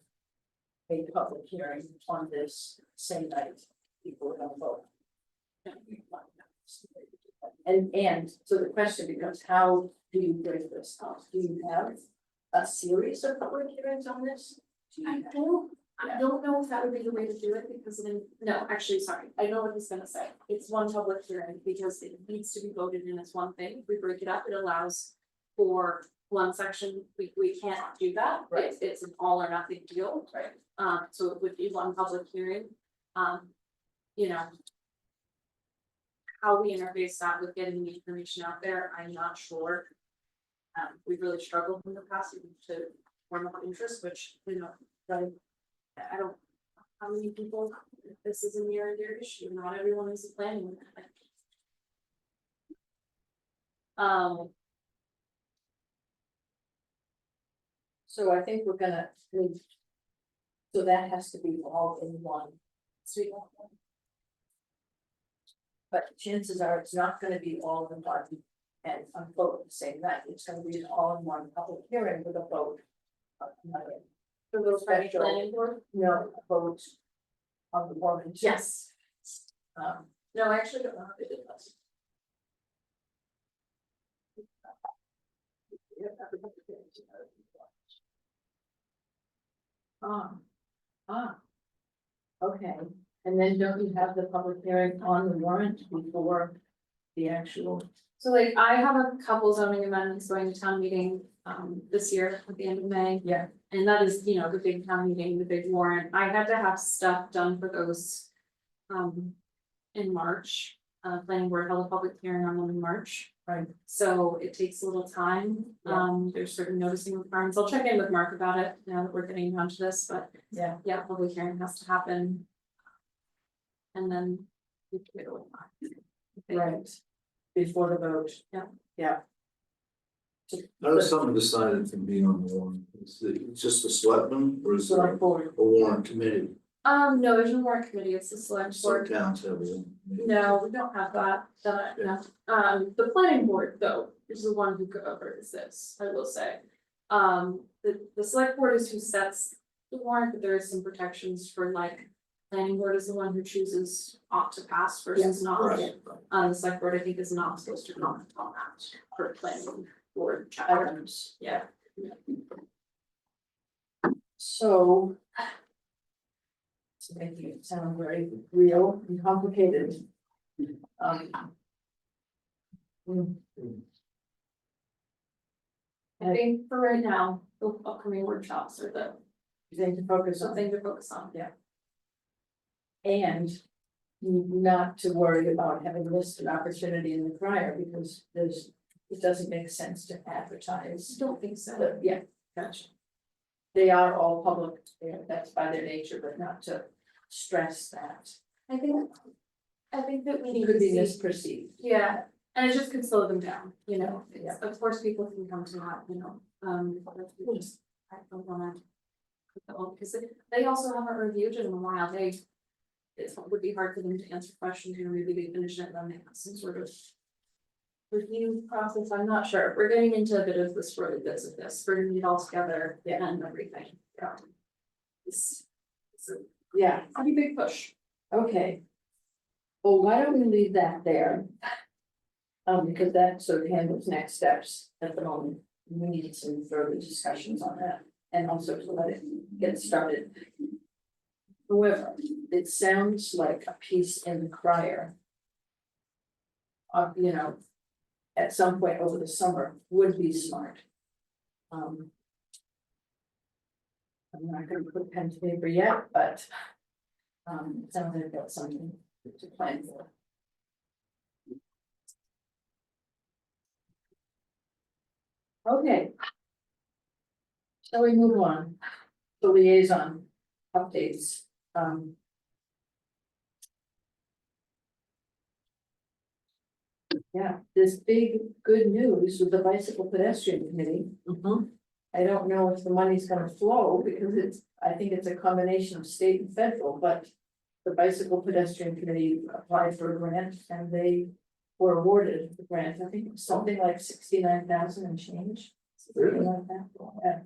a public hearing on this same night, people are gonna vote. And so the question becomes, how do you break this up? Do you have a series of public hearings on this? Do you have- I don't know if that would be the way to do it, because then, no, actually, sorry, I know what he's gonna say, it's one public hearing, because it needs to be voted in as one thing, if we break it up, it allows for one section, we can't do that, Right. it's an all or nothing deal. Right. So it would be one public hearing, you know. How we interface that with getting the information out there, I'm not sure. We've really struggled in the past to form up interest, which, you know, I don't, how many people, this is a near and dear issue, not everyone is planning. So I think we're gonna move. So that has to be all in one. Sweet. But chances are it's not gonna be all in one and on vote the same night. It's gonna be an all in one public hearing with a vote. For those Special. planning board? No, a vote on the warrant. Yes. Um, No, I actually don't know how they did that. Okay, and then don't you have the public hearing on the warrant before the actual? So like, I have a couple zoning amendments going to town meeting, this year at the end of May. Yeah. And that is, you know, the big town meeting, the big warrant. I had to have stuff done for those. In March, planning board held a public hearing on them in March. Right. So it takes a little time. Yeah. There's certain noticing requirements. I'll check in with Mark about it now that we're getting onto this, but Yeah. yeah, public hearing has to happen. And then we can get away. Right, before the vote. Yeah. Yeah. How does someone decide to be on the warrant? Is it just the selectmen or is there Select a board. warrant committee? No, there's no warrant committee, it's the select Some board. towns have one. No, we don't have that, no. The planning board though, is the one who governs this, I will say. The select board is who sets the warrant, but there is some protections for like, planning board is the one who chooses ought to pass versus not. Right. The select board, I think, is not supposed to comment on that for planning board items, yeah. So. It's making it sound very real and complicated. Mm, I think for right now, the upcoming workshops are the Thing to focus on. something to focus on, yeah. And not to worry about having missed an opportunity in the prior, because it doesn't make sense to advertise. Don't think so. But yeah, gotcha. They are all public, that's by their nature, but not to stress that. I think that we need It to could be see, misperceived. yeah, and it just could slow them down, you know, Yeah. of course, people can come to that, you know, but we just, I don't wanna. Because they also haven't reviewed it in a while, it would be hard for them to answer questions, you know, maybe they finish it, and then they have some sort of. Review process, I'm not sure, we're getting into a bit of this early bits of this, bringing it all together and everything, yeah. It's a Yeah, pretty big push. okay. Well, why don't we leave that there? Because that sort of handles next steps at the moment. We need some further discussions on that and also to let it get started. However, it sounds like a piece in the crier. You know, at some point over the summer would be smart. I'm not gonna put pen to paper yet, but it sounds like that's something to plan for. Okay. Shall we move on? The liaison updates. Yeah, this big good news with the bicycle pedestrian committee. I don't know if the money's gonna flow because I think it's a combination of state and federal, but. The bicycle pedestrian committee applied for a grant and they were awarded the grant. I think it was something like 69,000 and change. Something like that. Yeah.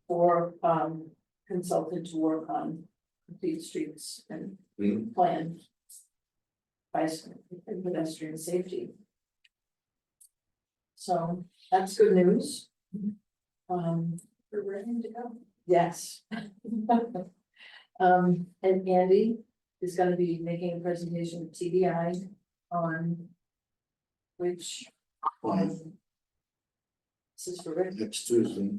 For consultant to work on complete streets and plan. Bicycle and pedestrian safety. So that's good news. We're ready to go. Yes. And Andy is gonna be making a presentation to TDI on which. This is for Rick. Next Tuesday.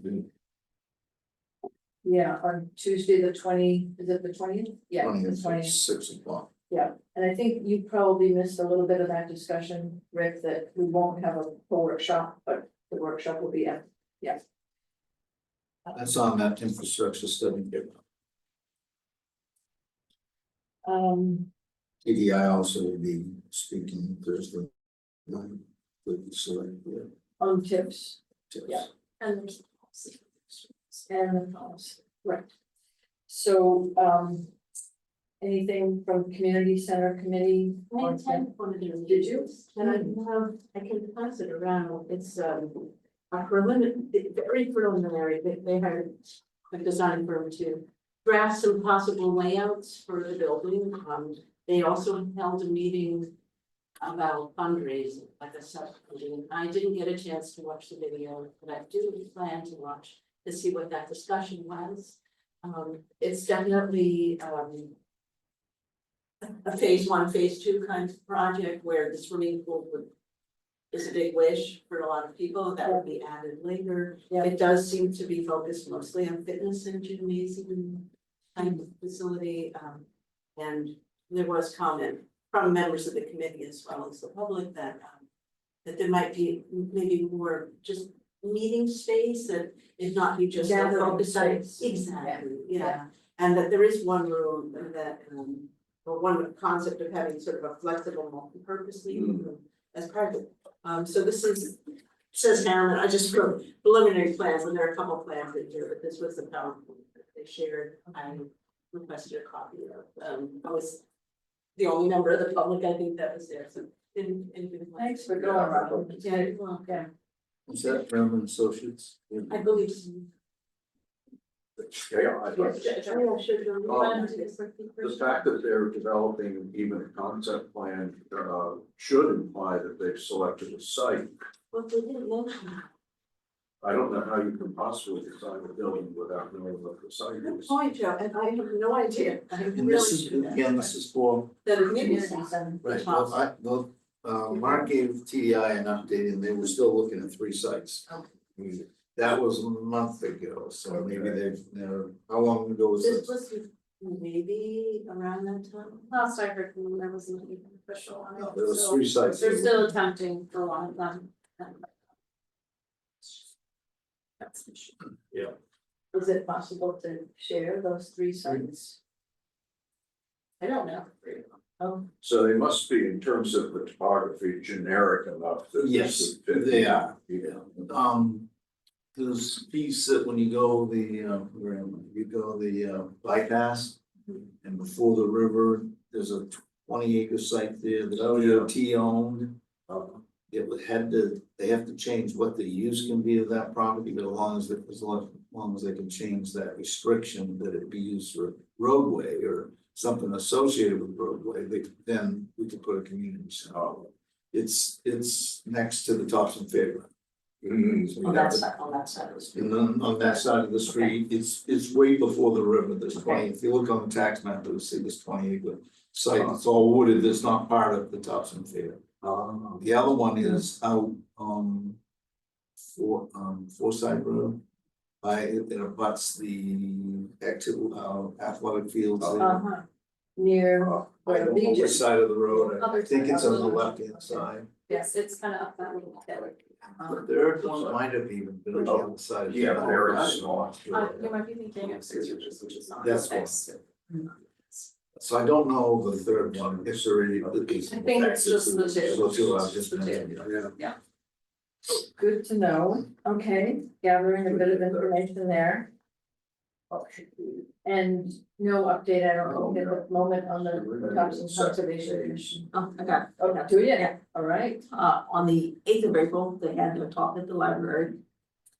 Yeah, on Tuesday, the 20th, is it the 20th? Yeah, the 20th. 6:00. Yeah, and I think you probably missed a little bit of that discussion, Rick, that we won't have a full workshop, but the workshop will be at, yeah. That's on that infrastructure study. TDI also will be speaking Thursday night with the select board. On tips Tips. Yeah. And there's the policy. and the policy, right. So, anything from community center committee? I attend one of their Did you? meetings, and I can pass it around, it's a preliminary, very preliminary, they hired a design firm to draft some possible layouts for the building, they also held a meeting about fundraising, like a subcommittee. I didn't get a chance to watch the video, but I do plan to watch to see what that discussion was. It's definitely a phase one, phase two kind of project where the swimming pool is a big wish for a lot of people. That would be added later. Yeah. It does seem to be focused mostly on fitness and gymnasium kind of facility. And there was comment from members of the committee as well as the public that there might be maybe more just meeting space that it not be just Gathering focused on. space. Exactly, Yeah. yeah. And that there is one room that or one concept of having sort of a flexible multi-purpose meeting room as part of it. So this is, says Helen, I just wrote preliminary plans, and there are a couple plans in here, but this was the PowerPoint that they shared. I requested a copy of, I was the only member of the public, I think that was there, so. Thanks for going, Robert. Yeah, well, Yeah. Is that Brown and Associates? I believe so. Yeah, I thought, Yeah, sure, John. the fact that they're developing even a concept plan, should imply that they've selected a site. Well, we didn't mention. I don't know how you can possibly design a building without knowing what the site Good is. point, Joe, and I have no idea. I And really this is, should. again, this is for, The Community community. center. right, Mark gave TDI an update and they were still looking at 3 sites. Okay. That was a month ago, so maybe how long ago was This this? was maybe around that time. Last I heard from them, there wasn't anything official on it. There was so 3 sites. They're still attempting for one of them. That's an issue. Is it possible to share those 3 sites? I don't know. So they must be, in terms of the topography, generic enough that Yes, this would fit. they are. Yeah. There's piece that when you go the bypass. And before the river, there's a 20-acre site there that DOT owned. They have to change what the use can be of that property, but as long as they can change that restriction that it be used for roadway or something associated with roadway, then we could put a community center. It's next to the Topsham Fairground. So On you have that to- side, on that side of the street. And then on that side of the street, it's way before the river, there's 20, if you look on the tax map, you'll see this 20-acre site, it's all wooded, it's not part of the Topsham Fair. The other one is out, Forsyth Road. It abuts the athletic fields there. Near I where don't know Legion. which side of the road, I Other think it's on the side. left-hand side. Yes, it's kind of up that little hill. The third one might have even been on the other side. Yeah, very small. You might be thinking of Caesar's, which is not. That's next. So I don't know the third one, if there is. I think it's just the 2. So two, I've just The 2. mentioned, yeah. Good to know, okay, gathering a bit of information there. And no update, I don't think at the moment on the Topsham Conservation Commission. Oh, I got it. Oh, do you? Yeah, all right. On the 8th of April, they had their talk at the library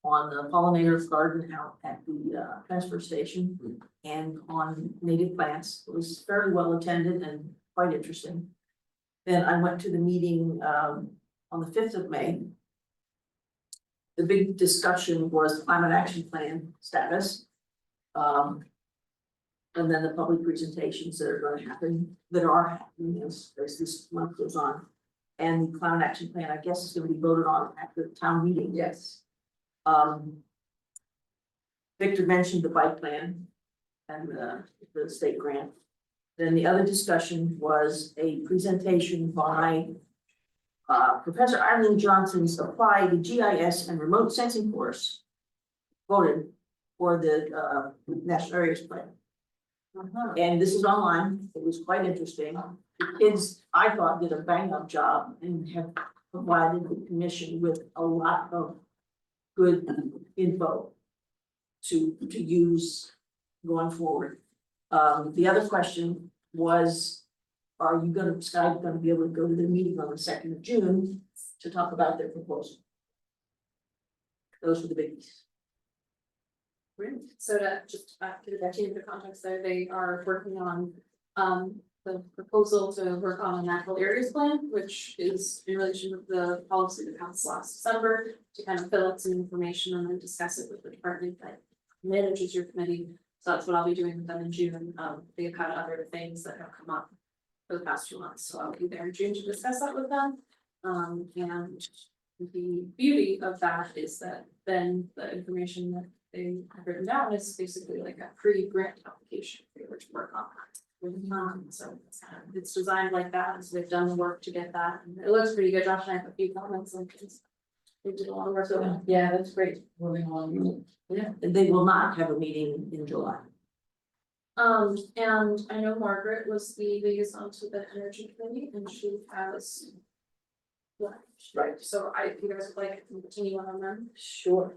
on the pollinator garden out at the transfer station and on native plants. It was fairly well attended and quite interesting. Then I went to the meeting on the 5th of May. The big discussion was climate action plan status. And then the public presentations that are going to happen, that are happening as this month goes on. And the climate action plan, I guess, is gonna be voted on at the town meeting. Yes. Victor mentioned the bike plan and the state grant. Then the other discussion was a presentation by Professor Eileen Johnson's Apply the GIS and Remote Sensing course. Voted for the National Areas Plan. And this is online. It was quite interesting. The kids, I thought, did a bang-up job and have provided the commission with a lot of good info to use going forward. The other question was, are you gonna, Skype gonna be able to go to the meeting on the 2nd of June to talk about their proposal? Those were the biggies. So to just give that into context there, they are working on the proposal to work on a natural areas plan, which is in relation with the policy that passed last December to kind of fill out some information and then discuss it with the department that manages your committee. So that's what I'll be doing with them in June. They've had other things that have come up for the past few months, so I'll be there in June to discuss that with them. And the beauty of that is that then the information that they have written down is basically like a pre-grant application for you to work on that. So it's designed like that, so they've done the work to get that, and it looks pretty good. Josh and I have a few comments, like they did a lot of work on it. Yeah, that's great, moving along. Yeah, and they will not have a meeting in July. And I know Margaret was the liaison to the energy committee, and she has. Right, so if you guys would like to continue on them. Sure.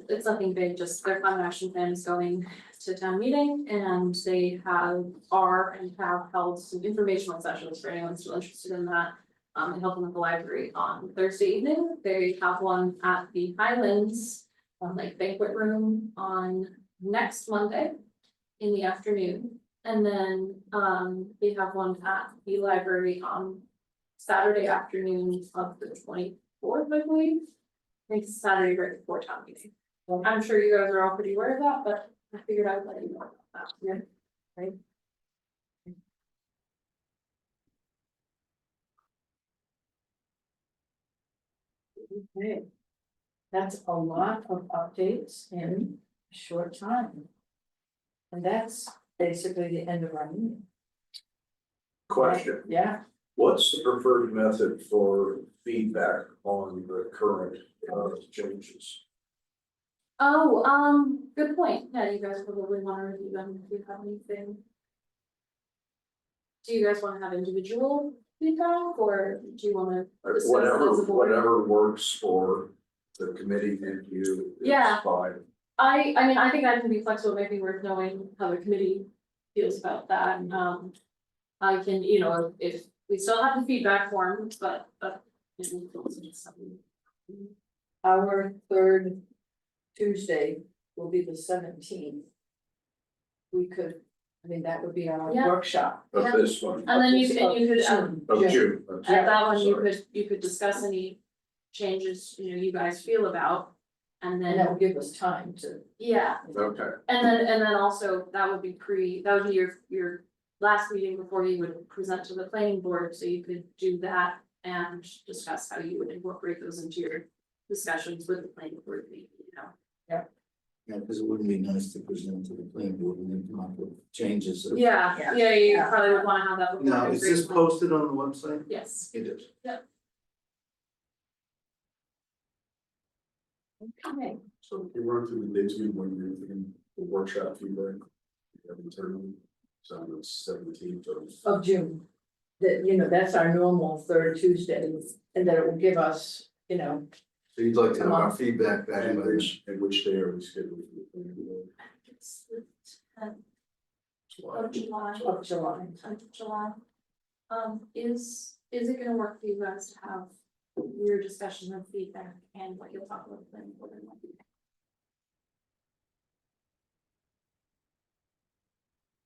It's nothing big, just their climate action plan is going to town meeting, and they have held some informational sessions for anyone still interested in that. And helping with the library on Thursday evening. They have one at the Highlands, like banquet room on next Monday in the afternoon. And then, we have one at the library on Saturday afternoon of the 24th, I believe. I think it's Saturday right before town meeting. I'm sure you guys are all pretty aware of that, but I figured I'd let you know about that. Yeah, right. Okay. That's a lot of updates in a short time. And that's basically the end of our meeting. Question, Yeah, what's the preferred method for feedback on the current changes? Oh, good point. Yeah, you guys probably wanna review them if you have anything. Do you guys wanna have individual feedback or do you wanna discuss it as a board? Whatever works for the committee and you. is Yeah. Fine. I mean, I think I can be flexible, maybe worth knowing how the committee feels about that, I can, you know, if we still have the feedback form, but. our third Tuesday will be the 17th. We could, I mean, that would be our Yeah. workshop. Of Yeah. this one, And then you could, of June. at that one, Sorry. you could discuss any changes, you know, you guys feel about. And And that then, will give us time to. yeah, Okay, and then also, that would be your last meeting before you would present to the planning board, so you could do that. And discuss how you would incorporate those into your discussions with the planning board, maybe, you know. Yeah, because it wouldn't be nice to present to the planning board and then come up with changes. Yeah, Yeah. yeah, you Yeah. probably would wanna have that. before Now, the is this agreement. posted on the website? Yes. It is. Okay. So you run through the dates when you're thinking the workshop feedback. You have internal, so on the 17th Of June. That, you know, that's our normal third Tuesday, and that it will give us, you know, So you'd like to have Come our on. feedback back and by which day are we scheduled for the planning board? It's the 10th of July. of July. 10th of July. Is it gonna work for you guys to have your discussion and feedback and what you'll talk about with the planning board and what you.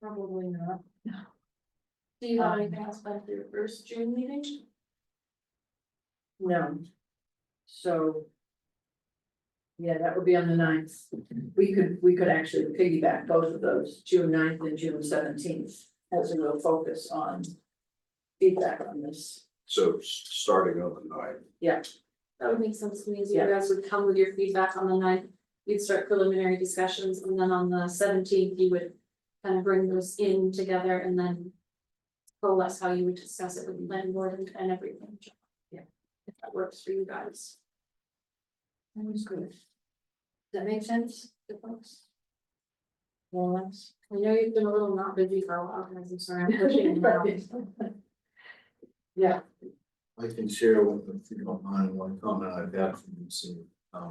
Probably not. Do you have anything else planned for your first June meeting? No. So. Yeah, that would be on the 9th. We could actually piggyback both of those, June 9th and June 17th, as a real focus on feedback on this. So starting on the 9th. That would make sense to me, as you Yeah. guys would come with your feedback on the 9th. We'd start preliminary discussions, and then on the 17th, you would kind of bring those in together and then. Coalesce how you would discuss it with the planning board and everything. Yeah. If that works for you guys. That was good. Does that make sense to folks? More or less. I know you've been a little not busy for a while, guys, I'm sorry, I'm pushing you out. Yeah, I can share with them, if you don't mind, one comment I've had from some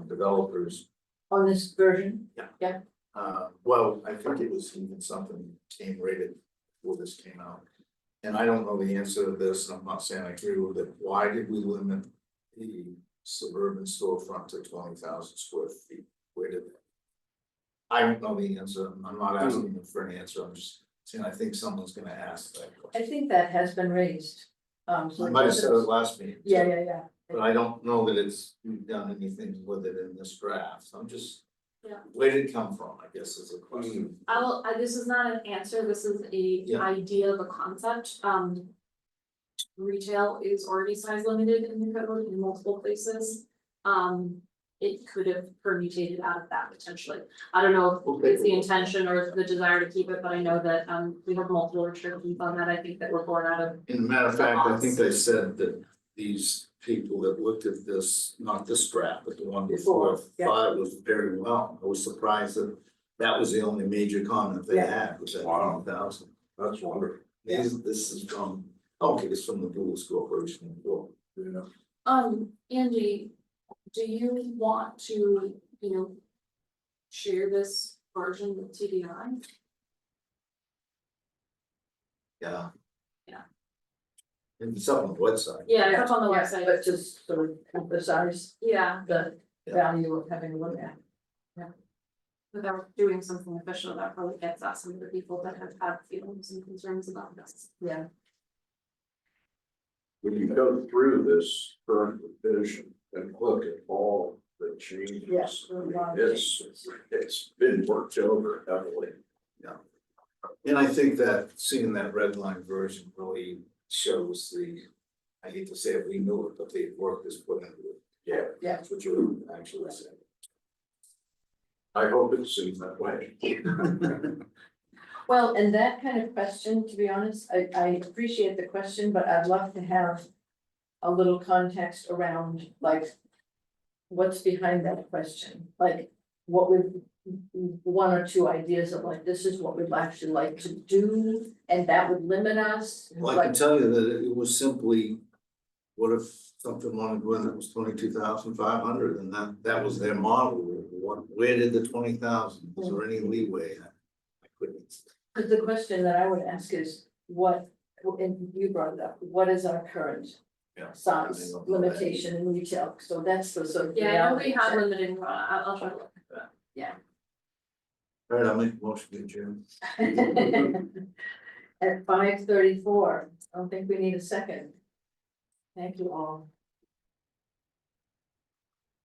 developers. on this version, Well, I think it was even something came rated before this came out. And I don't know the answer to this, and I'm not saying I agree with it. Why did we limit the suburban storefront to 20,000 square feet? Where did that? I don't know the answer. I'm not asking them for an answer. I'm just saying, I think someone's gonna ask that I question. think that has been raised. So I might have said it last meeting. Yeah. But I don't know that we've done anything with it in this draft. I'm just. Yeah. Where did it come from, I guess is a question. This is not an answer, this is a Yeah. idea of a concept, Retail is already size limited in the code in multiple places. It could have permutated out of that potentially. I don't know if it's the intention or the desire to keep it, but I know that we have multiple restrictions on that, I think that we're born out of. In a matter of fact, I think they said that these people that looked at this, not this draft, but the one before, Yeah. thought it was very well. I was surprised that that was the only major comment they had, was that Wow. 1,000. That's wonderful. This is from, okay, it's from the Google Corporation. Well, Yeah. Andy, do you want to, share this version with TDI? yeah. Yeah. And it's up on the website. Yeah, it's up on the Yeah, website. but just sort of emphasize Yeah, the Yeah. value of having a look at. without doing something official, that probably gets at some of the people that have had feelings and concerns about this. Yeah. When you go through this current revision and look at all the changes. Yes, there are a lot of It's been worked over heavily. And I think that seeing that red line version really shows the, I hate to say it, we knew it, but the work is put into it. Yeah. Yeah. That's what you're actually saying. I hope it seems that way. Well, and that kind of question, to be honest, I appreciate the question, but I'd love to have a little context around, like, what's behind that question? Like, what would, one or two ideas of like, this is what we'd actually like to do, and that would limit us? Well, I can Like, tell you that it was simply, what if something wanted to go in that was 22,500, and that was their model, where did the 20,000, is there any leeway? I couldn't. Because the question that I would ask is, what, and you brought it up, what is our current size limitation in retail? So that's the sort of. Yeah, I know we reality have check. limited, I'll try to look at that. All right, I'll make a motion to adjourn. At 5:34, I don't think we need a second. Thank you all.